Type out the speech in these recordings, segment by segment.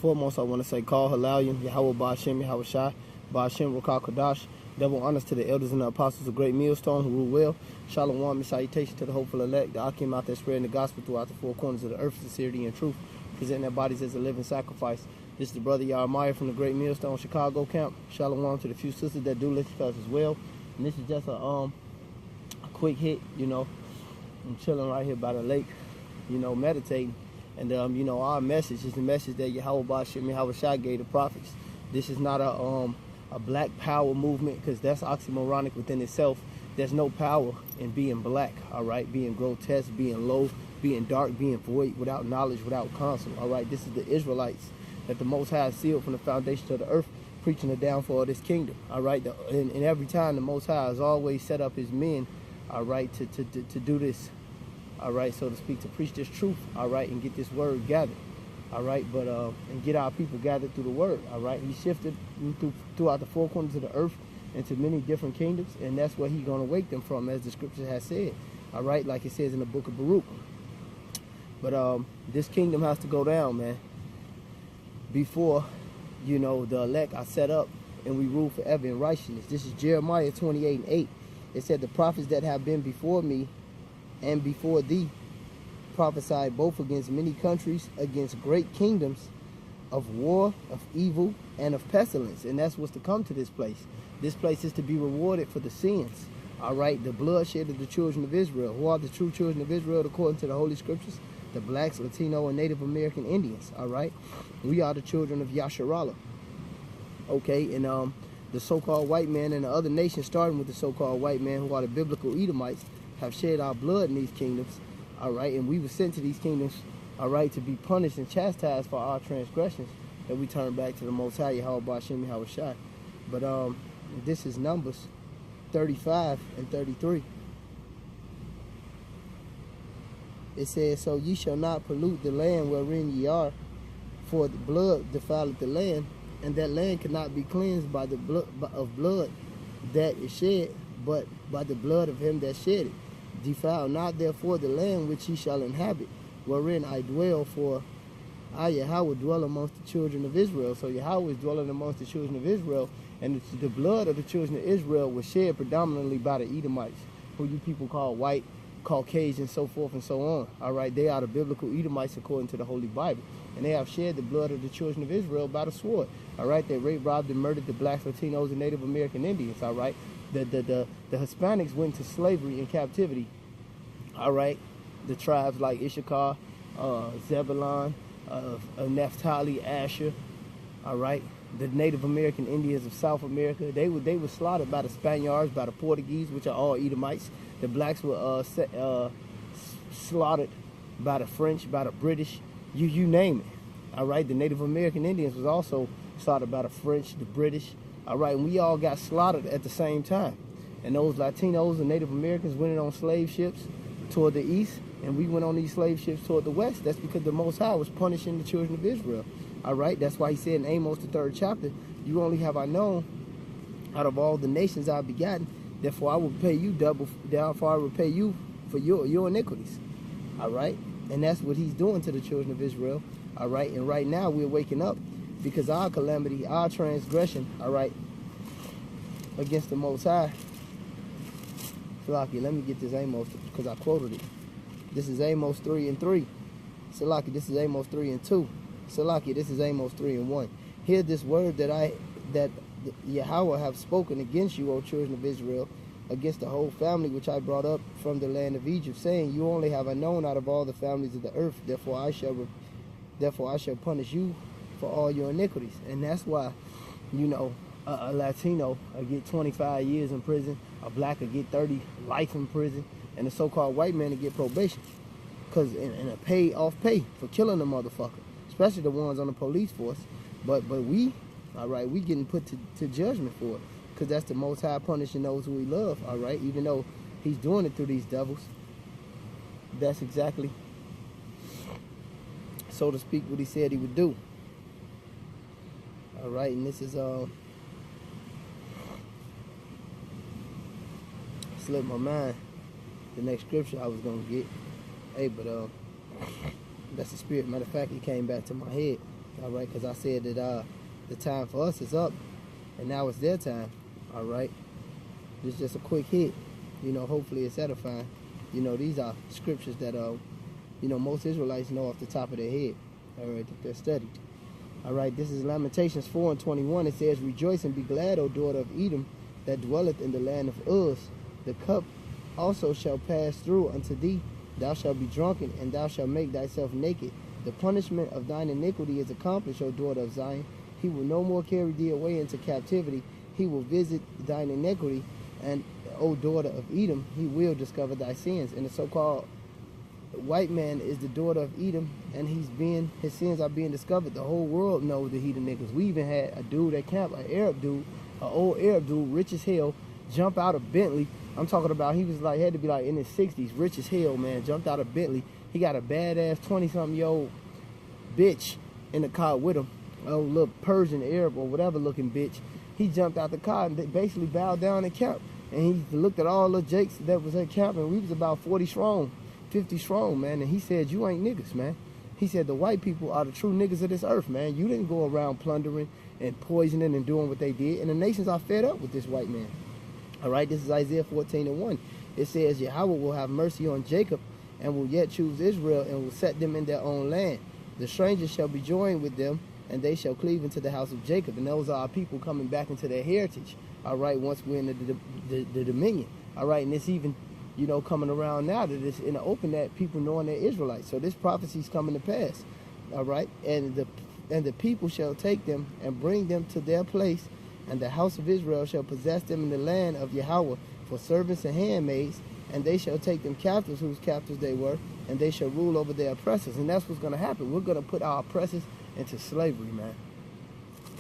foremost, I want to say, Call Halalim, Yahweh Ba'ashem, Yahweh Shai, Ba'ashem, Rakal Kadash. Double honors to the elders and the apostles of Great Millstone who rule well. Shalom and salutation to the hopeful elect, the Akim out there spreading the gospel throughout the four corners of the earth, sincerity and truth, presenting their bodies as a living sacrifice. This is the brother Jeremiah from the Great Millstone Chicago camp. Shalom to the few sisters that do listen to us as well. And this is just a quick hit, you know. I'm chilling right here by the lake, you know, meditating. And, you know, our message is the message that Yahweh Ba'ashem, Yahweh Shai gave the prophets. This is not a black power movement, because that's oxymoronic within itself. There's no power in being black, all right? Being grotesque, being low, being dark, being void, without knowledge, without counsel, all right? This is the Israelites that the Most High sealed from the foundation of the earth, preaching the downfall of this kingdom, all right? And every time the Most High has always set up his men, all right, to do this, all right, so to speak, to preach this truth, all right, and get this word gathered, all right, but and get our people gathered through the word, all right. He shifted throughout the four corners of the earth into many different kingdoms, and that's where he's going to wake them from, as the scripture has said, all right, like it says in the book of Baruch. But this kingdom has to go down, man, before, you know, the elect are set up and we rule forever in righteousness. This is Jeremiah 28:8. It said, the prophets that have been before me and before thee prophesied both against many countries, against great kingdoms, of war, of evil, and of pestilence. And that's what's to come to this place. This place is to be rewarded for the sins, all right, the bloodshed of the children of Israel. Who are the true children of Israel according to the Holy Scriptures? The blacks, Latino, and Native American Indians, all right? We are the children of Yasharallah, okay? And the so-called white man and the other nations, starting with the so-called white man, who are the biblical Edomites, have shed our blood in these kingdoms, all right? And we were sent to these kingdoms, all right, to be punished and chastised for our transgressions, that we turn back to the Most High, Yahweh Ba'ashem, Yahweh Shai. But this is Numbers 35 and 33. It says, so ye shall not pollute the land wherein ye are, for the blood defileth the land, and that land cannot be cleansed by the blood that is shed, but by the blood of him that shed it. Defile not therefore the land which ye shall inhabit, wherein I dwell, for I, Yahweh, dwell amongst the children of Israel. So Yahweh is dwelling amongst the children of Israel, and the blood of the children of Israel was shed predominantly by the Edomites, who you people call white, Caucasian, so forth and so on. All right, they are the biblical Edomites according to the Holy Bible, and they have shed the blood of the children of Israel by the sword. All right, they raped, robbed, and murdered the blacks, Latinos, and Native American Indians. All right, the Hispanics went to slavery and captivity. All right, the tribes like Issachar, Zebulon, Naphtali, Asher. All right, the Native American Indians of South America, they were slaughtered by the Spaniards, by the Portuguese, which are all Edomites. The blacks were slaughtered by the French, by the British, you name it. All right, the Native American Indians was also slaughtered by the French, the British. All right, and we all got slaughtered at the same time. And those Latinos and Native Americans went in on slave ships toward the east, and we went on these slave ships toward the west. That's because the Most High was punishing the children of Israel. All right, that's why he said in Amos, the 3rd chapter, you only have I known out of all the nations I've begotten, therefore I will pay you double, therefore I will pay you for your iniquities. All right, and that's what he's doing to the children of Israel. All right, and right now we're waking up because our calamity, our transgression, all right, against the Most High. Salaki, let me get this Amos, because I quoted it. This is Amos 3:3. Salaki, this is Amos 3:2. Salaki, this is Amos 3:1. Hear this word that Yahweh have spoken against you, O children of Israel, against the whole family which I brought up from the land of Egypt, saying, you only have I known out of all the families of the earth, therefore I shall punish you for all your iniquities. And that's why, you know, a Latino will get 25 years in prison, a black will get 30 life in prison, and the so-called white man will get probation, because in a pay for killing a motherfucker, especially the ones on the police force. But we, all right, we getting put to judgment for it, because that's the Most High punishing those who he loves, all right, even though he's doing it through these devils. That's exactly, so to speak, what he said he would do. All right, and this is slipped my mind the next scripture I was gonna get. Hey, but that's the spirit. Matter of fact, it came back to my head. All right, because I said that the time for us is up, and now it's their time. All right, this is just a quick hit. You know, hopefully it's edifying. You know, these are scriptures that you know, most Israelites know off the top of their head. All right, that they're studied. All right, this is Lamentations 4:21. It says, "Rejoice and be glad, O daughter of Edom, that dwelleth in the land of Uz. The cup also shall pass through unto thee. Thou shalt be drunken, and thou shalt make thyself naked. The punishment of thine iniquity is accomplished, O daughter of Zion. He will no more carry thee away into captivity. He will visit thine iniquity, and, O daughter of Edom, he will discover thy sins." And the so-called white man is the daughter of Edom, and his sins are being discovered. The whole world knows the heathen niggas. We even had a dude at camp, an Arab dude, an old Arab dude, rich as hell, jump out of Bentley. I'm talking about he was like, had to be like in his 60s, rich as hell, man, jumped out of Bentley. He got a badass 20-something-year-old bitch in the car with him, a little Persian, Arab, or whatever looking bitch. He jumped out the car and basically bowed down at camp. And he looked at all the jakes that was at camp, and we was about 40 strong, 50 strong, man. And he said, "You ain't niggas, man." He said, "The white people are the true niggas of this earth, man. You didn't go around plundering and poisoning and doing what they did. And the nations are fed up with this white man." All right, this is Isaiah 14:1. It says, "Yahweh will have mercy on Jacob and will yet choose Israel and will set them in their own land. The strangers shall be joined with them, and they shall cleave into the house of Jacob." And those are our people coming back into their heritage. All right, once we're in the dominion. All right, and it's even, you know, coming around now that it's in the open that people knowing they're Israelites. So this prophecy's coming to pass. All right, and the people shall take them and bring them to their place, and the house of Israel shall possess them in the land of Yahweh for servants and handmaids, and they shall take them captives whose captives they were, and they shall rule over their oppressors. And that's what's going to happen. We're going to put our oppressors into slavery, man.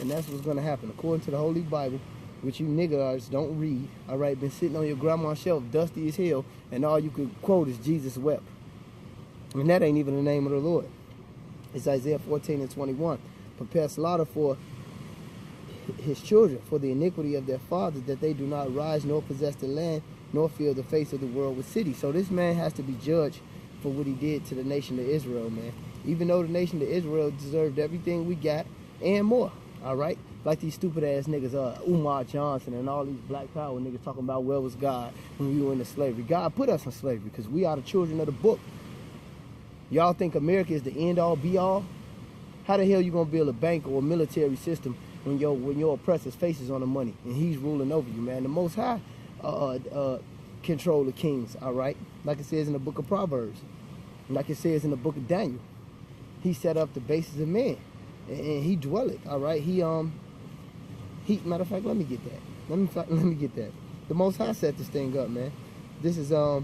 And that's what's going to happen according to the Holy Bible, which you niggas don't read. All right, been sitting on your grandma's shelf, dusty as hell, and all you could quote is Jesus wept. And that ain't even the name of the Lord. It's Isaiah 14:21. "Prepare slaughter for his children, for the iniquity of their fathers, that they do not rise nor possess the land, nor fill the face of the world with cities." So this man has to be judged for what he did to the nation of Israel, man. Even though the nation of Israel deserved everything we got and more. All right, like these stupid ass niggas, Umar Johnson and all these black power niggas talking about where was God when we were into slavery. God put us in slavery because we are the children of the book. Y'all think America is the end all be all? How the hell you gonna build a bank or a military system when your oppressor's face is on the money and he's ruling over you, man? The Most High control the kings. All right, like it says in the book of Proverbs, like it says in the book of Daniel. He set up the basis of man, and he dwelleth. All right, he matter of fact, let me get that. Let me get that. The Most High set this thing up, man. This is where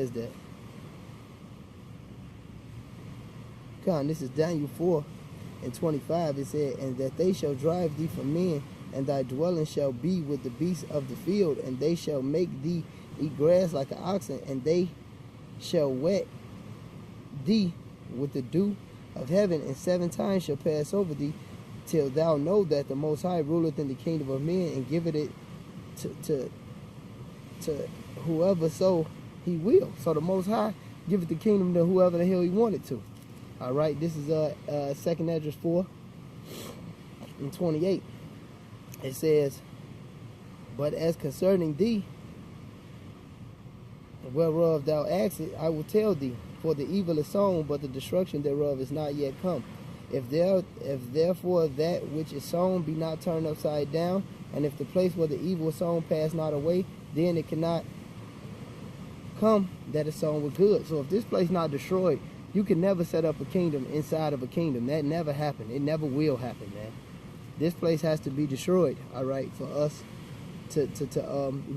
is that? God, this is Daniel 4:25. It said, "And that they shall drive thee from men, and thy dwelling shall be with the beasts of the field, and they shall make thee eat grass like an oxen, and they shall wet thee with the dew of heaven, and 7 times shall pass over thee, till thou know that the Most High ruleth in the kingdom of men, and giveth it to whoever so he will." So the Most High giveth the kingdom to whoever the hell he wanted to. All right, this is 2 Esdras 4:28. It says, "But as concerning thee, whereof thou askest, I will tell thee. For the evil is sown, but the destruction thereof is not yet come. If therefore that which is sown be not turned upside down, and if the place where the evil is sown pass not away, then it cannot come that is sown with good." So if this place not destroyed, you can never set up a kingdom inside of a kingdom. That never happened. It never will happen, man. This place has to be destroyed, all right, for us to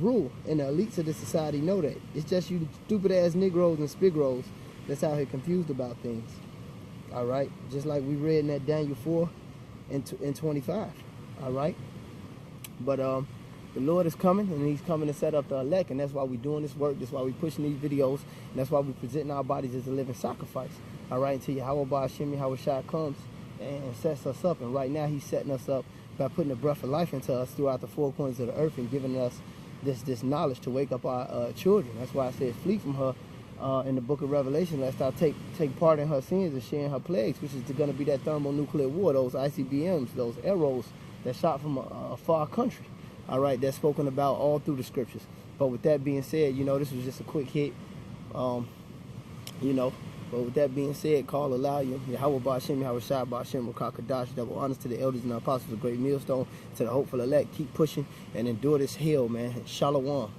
rule. And the elites of this society know that. It's just you stupid ass Negroes and Spigros that's out here confused about things. All right, just like we read in that Daniel 4:25. All right, but the Lord is coming, and He's coming to set up the elect, and that's why we're doing this work. That's why we're pushing these videos, and that's why we're presenting our bodies as a living sacrifice. All right, until Yahweh Ba'ashem Yahushua comes and sets us up. And right now, He's setting us up by putting the breath of life into us throughout the 4 corners of the earth and giving us this knowledge to wake up our children. That's why I said flee from her in the book of Revelation, lest I take part in her sins and sharing her plagues, which is going to be that thermonuclear war, those ICBMs, those arrows that shot from a far country. All right, that's spoken about all through the scriptures. But with that being said, this was just a quick hit. But with that being said, call Alalium, Yahweh Ba'ashem, Yahweh Shai, Ba'ashem, Rakah Kadash, double honors to the elders and the apostles, a great millstone, to the hopeful elect. Keep pushing and endure this hell, man. Shalom.